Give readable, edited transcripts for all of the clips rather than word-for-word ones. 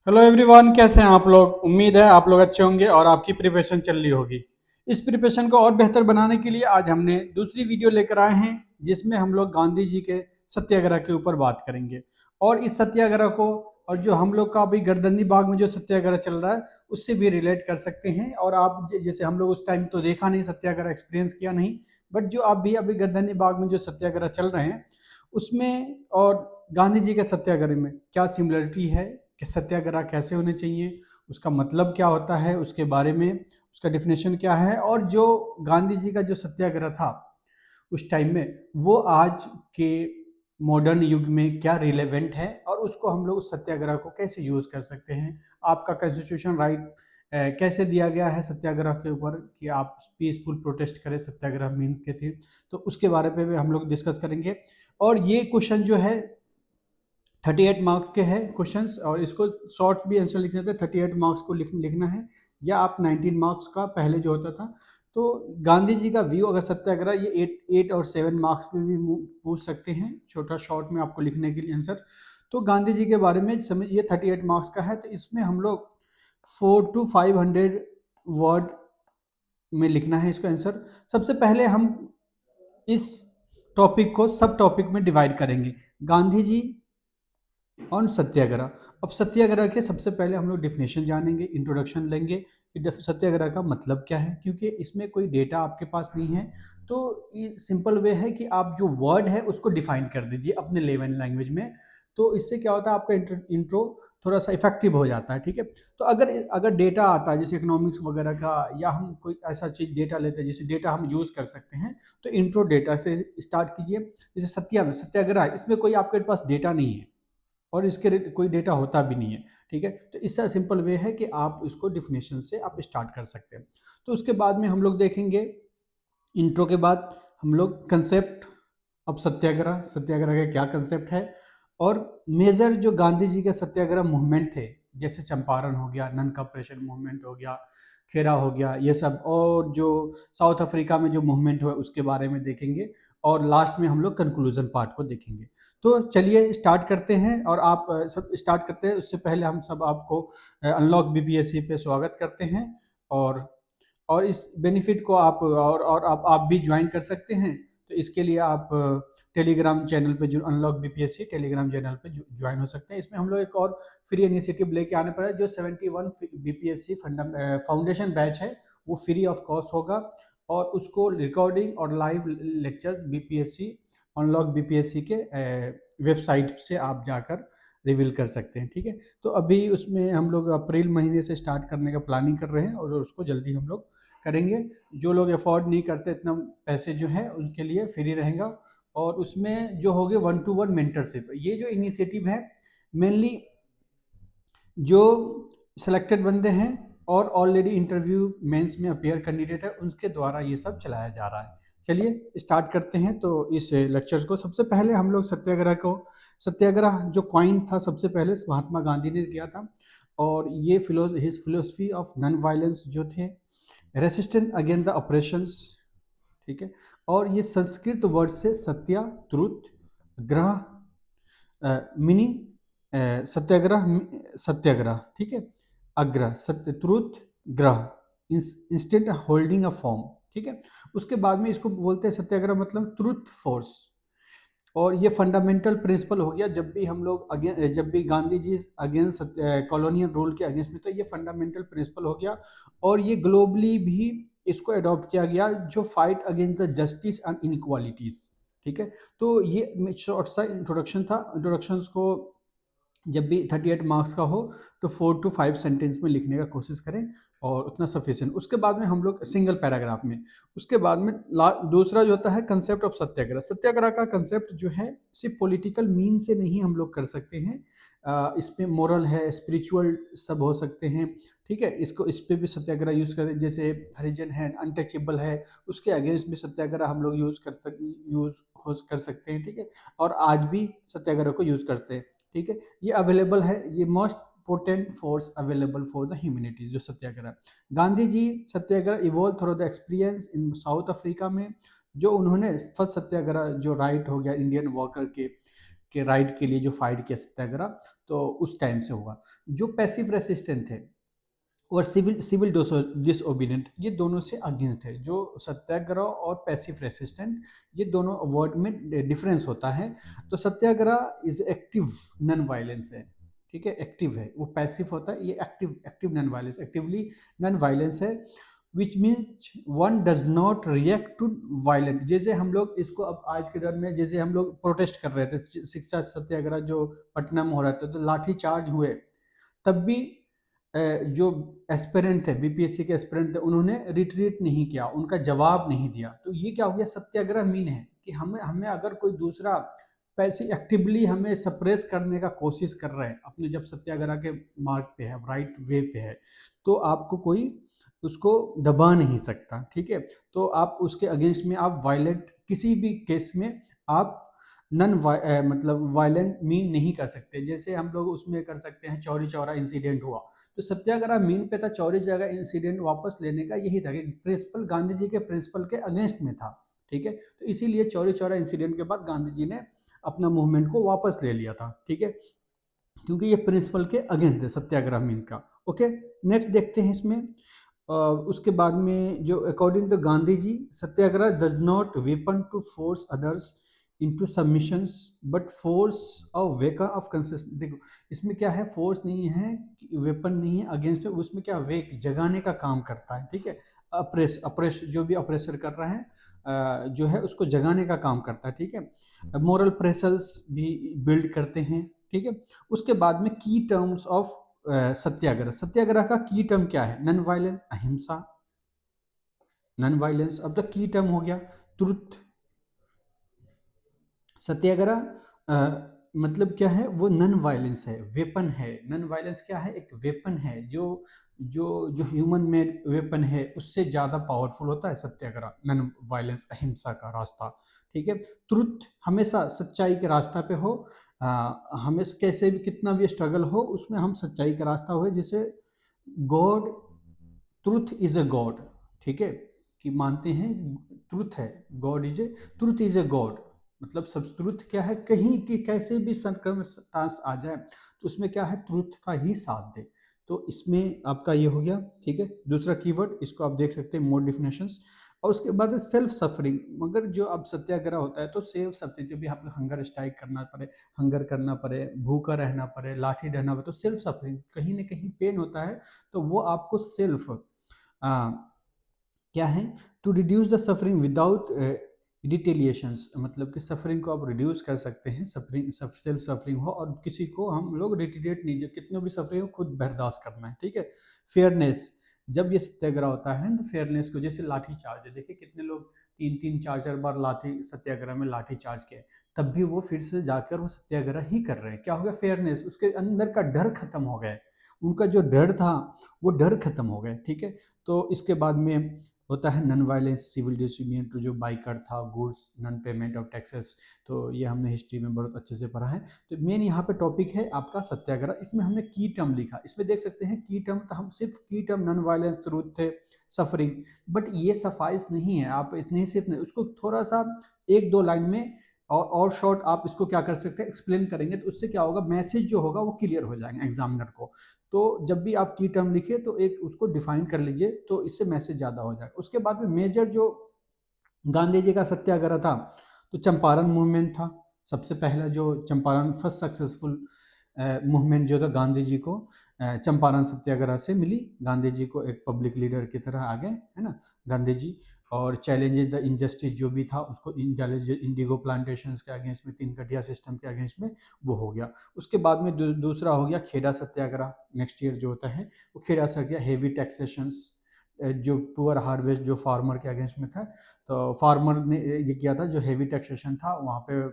Hello everyone, कैसे हैं आप लोग। उम्मीद है आप लोग अच्छे होंगे और आपकी प्रिपरेशन चल रही होगी। इस प्रिपरेशन को और बेहतर बनाने के लिए आज हमने दूसरी वीडियो लेकर आए हैं, जिसमें हम लोग गांधी जी के सत्याग्रह के ऊपर बात करेंगे। और इस सत्याग्रह को और जो हम लोग का अभी गर्दनी बाग में जो सत्याग्रह चल रहा है उससे भी रिलेट कर सकते हैं। और आप जैसे हम लोग उस टाइम तो देखा नहीं, सत्याग्रह एक्सपीरियंस किया नहीं, बट जो आप भी अभी गर्दनी बाग में जो सत्याग्रह चल रहे हैं उसमें और गांधी जी के सत्याग्रह में क्या सिमिलरिटी है, कि सत्याग्रह कैसे होने चाहिए, उसका मतलब क्या होता है, उसके बारे में उसका डिफिनेशन क्या है, और जो गांधी जी का जो सत्याग्रह था उस टाइम में वो आज के मॉडर्न युग में क्या रिलेवेंट है, और उसको हम लोग उस सत्याग्रह को कैसे यूज कर सकते हैं। आपका कॉन्स्टिट्यूशन राइट कैसे दिया गया है सत्याग्रह के ऊपर कि आप पीसफुल प्रोटेस्ट करें, सत्याग्रह मीन्स के थे, तो उसके बारे में भी हम लोग डिस्कस करेंगे। और ये क्वेश्चन जो है 38 मार्क्स के हैं क्वेश्चंस, और इसको शॉर्ट भी आंसर लिख सकते हैं। 38 मार्क्स को लिखना है, या आप 19 मार्क्स का पहले जो होता था। तो गांधी जी का व्यू अगर सत्याग्रह, ये 8 और 7 मार्क्स में भी पूछ सकते हैं, छोटा शॉर्ट में आपको लिखने के लिए आंसर। तो गांधी जी के बारे में समझ, ये 38 मार्क्स का है, तो इसमें हम लोग 4 to 500 वर्ड में लिखना है इसका आंसर। सबसे पहले हम इस टॉपिक को सब टॉपिक में डिवाइड करेंगे, गांधी जी और सत्याग्रह। अब सत्याग्रह के सबसे पहले हम लोग डिफिनेशन जानेंगे, इंट्रोडक्शन लेंगे कि सत्याग्रह का मतलब क्या है, क्योंकि इसमें कोई डेटा आपके पास नहीं है। तो ये सिंपल वे है कि आप जो वर्ड है उसको डिफाइन कर दीजिए अपने लेवल लैंग्वेज में। तो इससे क्या होता है, आपका इंट्रो थोड़ा सा इफेक्टिव हो जाता है, ठीक है। तो अगर अगर डेटा आता है जैसे इकोनॉमिक्स वगैरह का, या हम कोई ऐसा चीज डेटा लेते हैं जिसे डेटा हम यूज कर सकते हैं, तो इंट्रो डेटा से स्टार्ट कीजिए। जैसे सत्याग्रह है, इसमें कोई आपके पास डेटा नहीं है और इसके कोई डेटा होता भी नहीं है, ठीक है। तो इससे सिंपल वे है कि आप इसको डिफिनेशन से आप स्टार्ट कर सकते हैं। तो उसके बाद में हम लोग देखेंगे, इंट्रो के बाद हम लोग कंसेप्ट, अब सत्याग्रह, सत्याग्रह का क्या कंसेप्ट है, और मेजर जो गांधी जी के सत्याग्रह मूवमेंट थे, जैसे चंपारण हो गया, नन कॉपरेशन मूवमेंट हो गया, खेरा हो गया, ये सब, और जो साउथ अफ्रीका में जो मूवमेंट हुआ उसके बारे में देखेंगे। और लास्ट में हम लोग कंक्लूजन पार्ट को देखेंगे। तो चलिए स्टार्ट करते हैं। और आप सब स्टार्ट करते हैं उससे पहले हम सब आपको अनलॉक बीपीएससी पे स्वागत करते हैं। और और इस बेनिफिट को आप और आप भी ज्वाइन कर सकते हैं। तो इसके लिए आप टेलीग्राम चैनल पे, जो अनलॉक बीपीएससी टेलीग्राम चैनल पे ज्वाइन हो सकते हैं। इसमें हम लोग एक और फ्री इनिशिएटिव लेके आने पर है, जो 71 बीपीएससी फाउंडेशन बैच है, वो फ्री ऑफ कॉस्ट होगा। और उसको रिकॉर्डिंग और live lectures BPSC, unlock BPSC के वेबसाइट से आप जाकर रिवील कर सकते हैं, ठीक है। तो अभी उसमें हम लोग अप्रैल महीने से स्टार्ट करने का प्लानिंग कर रहे हैं, और उसको जल्दी हम लोग करेंगे। जो लोग अफोर्ड नहीं करते इतना पैसे जो है, उनके लिए फ्री रहेगा। और उसमें जो होगे 1-to-1 मेंटरशिप, ये जो इनिशिएटिव है मेनली जो सिलेक्टेड बंदे हैं और ऑलरेडी इंटरव्यू मेंस में अपेयर कैंडिडेट है, उनके द्वारा ये सब चलाया जा रहा है। चलिए स्टार्ट करते हैं। तो इस लेक्चर्स को सबसे पहले हम लोग सत्याग्रह जो कॉइन था सबसे पहले महात्मा गांधी ने किया था। और ये his philosophy of non violence जो थे, रेसिस्टेंट अगेंस्ट द ऑपरेशंस, ठीक है। और ये संस्कृत वर्ड से सत्या, ट्रुथ, ग्रह, मिनी, सत्याग्रह, सत्याग्रह, ठीक है, अग्रह, सत्य, ट्रुथ, ग्रह, इंस्टेंट होल्डिंग अ फॉर्म, ठीक है। उसके बाद में इसको बोलते हैं सत्याग्रह मतलब ट्रुथ फोर्स। और ये फंडामेंटल प्रिंसिपल हो गया, जब भी हम लोग जब भी Gandhi ji against colonial rule के अगेंस्ट में, तो ये फंडामेंटल प्रिंसिपल हो गया। और ये ग्लोबली भी इसको अडॉप्ट किया गया, जो fight against the justice and inequalities, ठीक है। तो ये शॉर्ट सा इंट्रोडक्शन था। इंट्रोडक्शंस को जब भी 38 मार्क्स का हो तो 4 to 5 सेंटेंस में लिखने का कोशिश करें, और उतना सफिशिएंट। उसके बाद में हम लोग सिंगल पैराग्राफ में, उसके बाद में दूसरा जो होता है कंसेप्ट ऑफ सत्याग्रह। सत्याग्रह का कंसेप्ट जो है सिर्फ पॉलिटिकल मीन से नहीं हम लोग कर सकते हैं, इसमें मोरल है, स्पिरिचुअल सब हो सकते हैं, ठीक है। इसको इस पे भी सत्याग्रह यूज करें, जैसे हरिजन है, अनटचेबल है, उसके अगेंस्ट भी सत्याग्रह हम लोग यूज कर सकते हैं, ठीक है। और आज भी सत्याग्रह को यूज करते हैं, ठीक है। ये अवेलेबल है, ये most potent force available for the humanity, जो satyagraha. Gandhi ji satyagraha evolve through the experience in South Africa में, जो उन्होंने फर्स्ट सत्याग्रह जो राइट हो गया इंडियन वर्कर के, के राइट के लिए जो फाइट किया सत्याग्रह, तो उस टाइम से हुआ। जो पैसिव रेसिस्टेंट थे और सिविल सिविल डिसओबीडिएंट, ये दोनों से अगेंस्ट है। जो सत्याग्रह और पैसिव रेसिस्टेंट, ये दोनों वर्ड में डिफरेंस होता है। तो सत्याग्रह इज एक्टिव नॉन वायलेंस है, ठीक है, एक्टिव है। वो पैसिव होता है, ये active active non violence, actively non violence है। Which means one does not react to violent. जैसे हम लोग इसको अब आज के दौर में, जैसे हम लोग प्रोटेस्ट कर रहे थे, शिक्षा सत्याग्रह जो पटना में हो रहा था, तो लाठी चार्ज हुए, तब भी जो एस्पिरेंट थे, बीपीएससी के एस्पिरेंट थे, उन्होंने रिट्रीट नहीं किया, उनका जवाब नहीं दिया। तो ये क्या हो गया, सत्याग्रह मीन है कि हमें हमें अगर कोई दूसरा पैसे एक्टिवली हमें सप्रेस करने का कोशिश कर रहे हैं, अपने जब सत्याग्रह के मार्ग पे है, राइट वे पे है, तो आपको कोई उसको दबा नहीं सकता, ठीक है। तो आप उसके अगेंस्ट में आप वायलेंट किसी भी केस में आप मतलब वायलेंट मीन नहीं कर सकते। जैसे हम लोग उसमें कर सकते हैं, चौरी चौरा इंसिडेंट हुआ, तो सत्याग्रह मीन पे था, चौरी चौरा इंसिडेंट वापस लेने का यही था कि प्रिंसिपल गांधी जी के प्रिंसिपल के अगेंस्ट में था, ठीक है। तो इसीलिए चौरी चौरा इंसिडेंट के बाद गांधी जी ने अपना मूवमेंट को वापस ले लिया था, ठीक है, क्योंकि ये प्रिंसिपल के अगेंस्ट है सत्याग्रह मीन का। ओके, नेक्स्ट देखते हैं इसमें। उसके बाद में जो according to Gandhi ji, satyagraha does not weapon to force others into submissions but force a weaker of consistent. देखो इसमें क्या है, फोर्स नहीं है, वेपन नहीं है, अगेंस्ट है, उसमें क्या वेक जगाने का काम करता है, ठीक है। अप्रेस अप्रेस जो भी अप्रेसर कर रहा है जो है उसको जगाने का काम करता है, ठीक है। मोरल प्रेशर्स भी बिल्ड करते हैं, ठीक है। उसके बाद में की टर्म्स ऑफ सत्याग्रह, सत्याग्रह का की टर्म क्या है, नॉन वायलेंस, अहिंसा, नॉन वायलेंस। अब द की टर्म हो गया ट्रुथ। सत्याग्रह मतलब क्या है, वो नॉन वायलेंस है, वेपन है। नॉन वायलेंस क्या है, एक वेपन है, जो जो जो ह्यूमन मेड वेपन है उससे ज़्यादा पावरफुल होता है सत्याग्रह, नॉन वायलेंस, अहिंसा का रास्ता, ठीक है। ट्रुथ, हमेशा सच्चाई के रास्ता पे हो, हमें कैसे भी कितना भी स्ट्रगल हो उसमें हम सच्चाई का रास्ता हो, जैसे God, truth is a god, ठीक है, कि मानते हैं ट्रुथ है, God is a, truth is a god, मतलब सब ट्रुथ क्या है, कहीं की कैसे भी संकट आ जाए तो उसमें क्या है, ट्रुथ का ही साथ दे। तो इसमें आपका ये हो गया, ठीक है। दूसरा कीवर्ड, इसको आप देख सकते हैं, मोर डिफिनेशंस। और उसके बाद सेल्फ सफरिंग। मगर जो अब सत्याग्रह होता है तो सेल्फ सफरिंग, जब भी आप हंगर स्ट्राइक करना पड़े, हंगर करना पड़े, भूखा रहना पड़े, लाठी रहना पड़े, तो सेल्फ सफरिंग, कहीं ना कहीं पेन होता है, तो वो आपको सेल्फ क्या है, to reduce the suffering without retaliations, मतलब कि सफरिंग को आप रिड्यूस कर सकते हैं, सफरिंग सेल्फ सफरिंग हो, और किसी को हम लोग रिटेलिएट नहीं, जो कितने भी सफरिंग हो खुद बर्दाश्त करना है, ठीक है। फेयरनेस, जब ये सत्याग्रह होता है तो फेयरनेस को, जैसे लाठी चार्ज है, देखिए कितने लोग तीन तीन चार चार बार लाठी सत्याग्रह में लाठी चार्ज किए, तब भी वो फिर से जाकर वो सत्याग्रह ही कर रहे हैं। क्या हो गया, फेयरनेस, उसके अंदर का डर खत्म हो गया, उनका जो डर था वो डर खत्म हो गया, ठीक है। तो इसके बाद में होता है नॉन वायलेंस सिविल डिसोबीडिएंट, जो बाइकर था, goods non payment of taxes, तो ये हमने हिस्ट्री में बहुत अच्छे से पढ़ा है। तो मेन यहाँ पे टॉपिक है आपका सत्याग्रह। इसमें हमने की टर्म लिखा, इसमें देख सकते हैं की टर्म, तो हम सिर्फ की टर्म नॉन वायलेंस, ट्रुथ थे, सफरिंग, बट ये सफाइस नहीं है, आप इतने सिर्फ नहीं, उसको थोड़ा सा एक दो लाइन में और शॉर्ट आप इसको क्या कर सकते हैं, एक्सप्लेन करेंगे, तो उससे क्या होगा, मैसेज जो होगा वो क्लियर हो जाएगा एग्जामिनर को। तो जब भी आप की टर्म लिखे तो एक उसको डिफाइन कर लीजिए, तो इससे मैसेज ज़्यादा हो जाएगा। उसके बाद में मेजर जो गांधी जी का सत्याग्रह था, तो चंपारण मूवमेंट था, सबसे पहला जो चंपारण, फर्स्ट सक्सेसफुल मूवमेंट जो था गांधी जी को चंपारण सत्याग्रह से मिली। गांधी जी को एक पब्लिक लीडर की तरह आगे, है ना, गांधी जी। और चैलेंजेस द इनजस्टिस जो भी था उसको, इंडिगो प्लांटेशंस के अगेंस्ट में, तीन कटिया सिस्टम के अगेंस्ट में, वो हो गया। उसके बाद में दूसरा हो गया खेड़ा सत्याग्रह, नेक्स्ट ईयर जो होता है वो खेड़ा सत्याग्रह, हेवी टैक्सेशंस, जो पुअर हार्वेस्ट जो फार्मर के अगेंस्ट में था, तो फार्मर ने ये किया था, जो हेवी टैक्सेशन था वहाँ पे,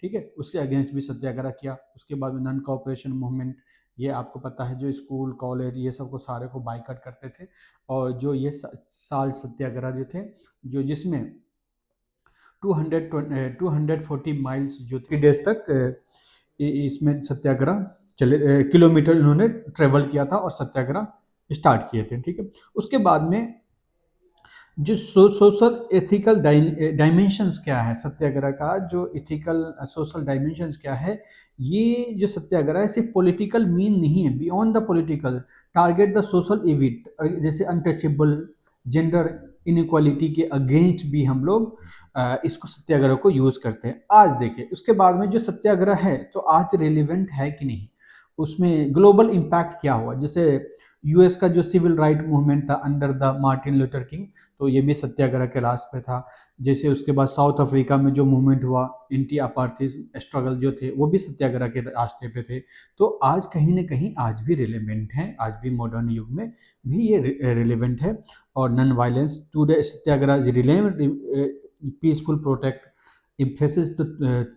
ठीक है, उसके अगेंस्ट भी सत्याग्रह किया। उसके बाद में नॉन कोऑपरेशन मूवमेंट, ये आपको पता है, जो स्कूल कॉलेज ये सब को सारे को बाइकआउट करते थे, और जो ये साल्ट सत्याग्रह जो थे, जो जिसमें 240 माइल्स जो 3 डेज तक इसमें सत्याग्रह चले, किलोमीटर इन्होंने ट्रेवल किया था और सत्याग्रह स्टार्ट किए थे, ठीक है। उसके बाद में जो सोशल एथिकल डायमेंशंस क्या है सत्याग्रह का, जो एथिकल सोशल डायमेंशंस क्या है, ये जो सत्याग्रह है सिर्फ पॉलिटिकल मीन नहीं है, beyond the political target the social evil, जैसे अनटचेबल, जेंडर इनक्वालिटी के अगेंस्ट भी हम लोग इसको सत्याग्रह को यूज करते हैं। आज देखिए उसके बाद में जो सत्याग्रह है तो आज रिलेवेंट है कि नहीं, उसमें ग्लोबल इम्पैक्ट क्या हुआ। जैसे यूएस का जो सिविल राइट मूवमेंट था under the Martin Luther king, तो ये भी सत्याग्रह के रास्ते पे था। जैसे उसके बाद साउथ अफ्रीका में जो मूवमेंट हुआ, एंटी अपार्थाइड स्ट्रगल जो थे वो भी सत्याग्रह के रास्ते पे थे। तो आज कहीं ना कहीं आज भी रिलेवेंट है, आज भी मॉडर्न युग में भी ये रिलेवेंट है। और non violence today Satyagraha is relevant, peaceful protect emphasis the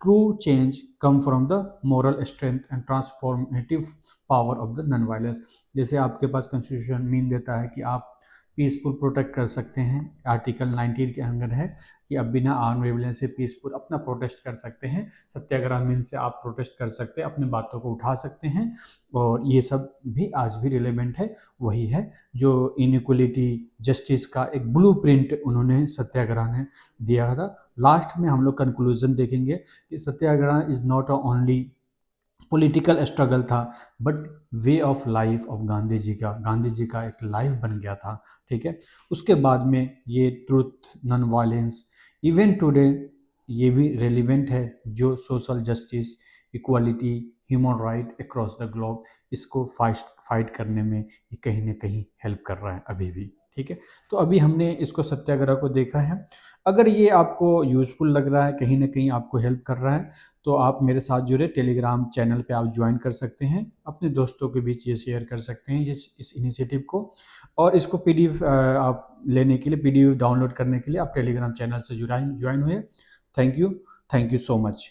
true change come from the moral strength and transformative power of the non-violence। जैसे आपके पास कॉन्स्टिट्यूशन मीन देता है कि आप पीसफुल प्रोटेक्ट कर सकते हैं, आर्टिकल 19 के अंदर है कि आप बिना आर्म रेबलियन से पीसफुल अपना प्रोटेस्ट कर सकते हैं। सत्याग्रह मीन से आप प्रोटेस्ट कर सकते हैं, अपनी बातों को उठा सकते हैं, और ये सब भी आज भी रिलेवेंट है। वही है जो इनइक्वलिटी जस्टिस का एक ब्लूप्रिंट उन्होंने सत्याग्रह ने दिया था। लास्ट में हम लोग कंक्लूजन देखेंगे कि satyagraha is not only political struggle था but way of life of Gandhi ji का एक लाइफ बन गया था। ठीक है, उसके बाद में ये truth non violence even today ये भी रेलिवेंट है, जो social justice equality human right across the globe, इसको फाइट करने में ये कहीं ना कहीं हेल्प कर रहा है अभी भी। ठीक है, तो अभी हमने इसको सत्याग्रह को देखा है। अगर ये आपको यूज़फुल लग रहा है, कहीं ना कहीं आपको हेल्प कर रहा है, तो आप मेरे साथ जुड़े टेलीग्राम चैनल पे आप ज्वाइन कर सकते हैं, अपने दोस्तों के बीच ये शेयर कर सकते हैं इस इनिशिएटिव को। और इसको पीडीएफ आप लेने के लिए, पीडीएफ डाउनलोड करने के लिए आप टेलीग्राम चैनल से ज्वाइन हुए। Thank you so much.